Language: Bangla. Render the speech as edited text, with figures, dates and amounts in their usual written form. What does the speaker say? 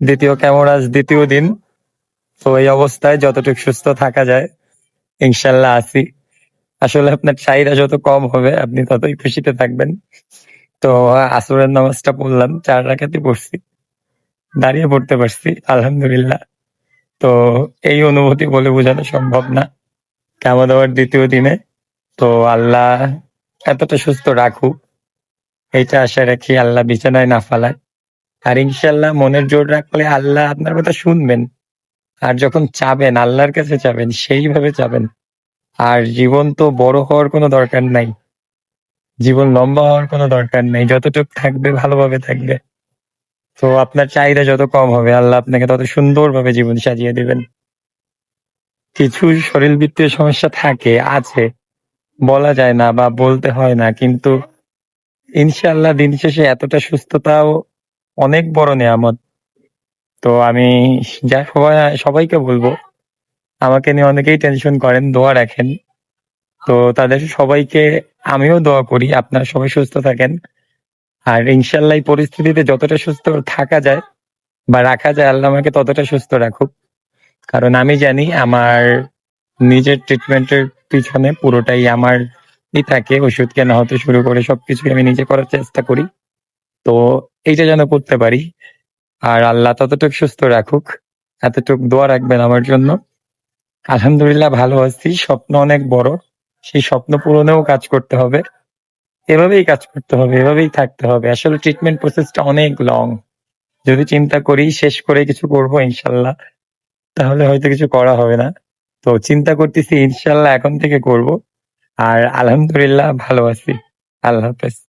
দ্বিতীয় কেমন আজ দ্বিতীয় দিন। তো এই অবস্থায় যতটুকু সুস্থ থাকা যায় ইনশাল্লাহ আছি। আসলে আপনার চাহিদা যত কম হবে আপনি ততই খুশিতে থাকবেন। তো আসরের নামাজটা পড়লাম, 4 রাকাতই পড়ছি। দাঁড়িয়ে পড়তে পারছি আলহামদুলিল্লাহ। তো এই অনুভূতি বলে বোঝানো সম্ভব না। খাওয়া-দাওয়ার দ্বিতীয় দিনে তো আল্লাহ এতটা সুস্থ রাখুক, এইটা আশা রাখি আল্লাহ বিছানায় না ফালায়। আর ইনশাল্লাহ মনের জোর রাখলে আল্লাহ আপনার কথা শুনবেন। আর যখন চাবেন, আল্লাহর কাছে চাবেন, সেইভাবে চাবেন। আর জীবন তো বড় হওয়ার কোনো দরকার নাই। জীবন লম্বা হওয়ার কোনো দরকার নেই। যতটুক থাকবে ভালোভাবে থাকবে। তো আপনার চাহিদা যত কম হবে আল্লাহ আপনাকে তত সুন্দরভাবে জীবন সাজিয়ে দিবেন। কিছু শরীরবৃত্তীয় সমস্যা থাকে, আছে। বলা যায় না বা বলতে হয় না। কিন্তু ইনশাআল্লাহ দিন শেষে এতটা সুস্থতাও অনেক বড় নেয়ামত। তো আমি সবাইকে বলবো, আমাকে নিয়ে অনেকেই টেনশন করেন, দোয়া রাখেন। তো তাদের সবাইকে আমিও দোয়া করি আপনারা সবাই সুস্থ থাকেন। আর ইনশাআল্লাহ এই পরিস্থিতিতে যতটা সুস্থ থাকা যায় বা রাখা যায় আল্লাহ আমাকে ততটা সুস্থ রাখুক। কারণ আমি জানি আমার নিজের ট্রিটমেন্টের পিছনে পুরোটাই আমারই থাকে। ওষুধ কেনা হতে শুরু করে সবকিছুই আমি নিজে করার চেষ্টা করি। তো এইটা যেন করতে পারি। আর আল্লাহ ততটুক সুস্থ রাখুক। এতটুক দোয়া রাখবেন আমার জন্য। আলহামদুলিল্লাহ ভালো আছি। স্বপ্ন অনেক বড়। সেই স্বপ্ন পূরণেও কাজ করতে হবে। এভাবেই কাজ করতে হবে, এভাবেই থাকতে হবে। আসলে ট্রিটমেন্ট প্রসেসটা অনেক লং। যদি চিন্তা করি শেষ করে কিছু করব ইনশাল্লাহ, তাহলে হয়তো কিছু করা হবে না। তো চিন্তা করতেছি ইনশাল্লাহ এখন থেকে করব। আর আলহামদুলিল্লাহ ভালো আছি। আল্লাহ হাফেজ।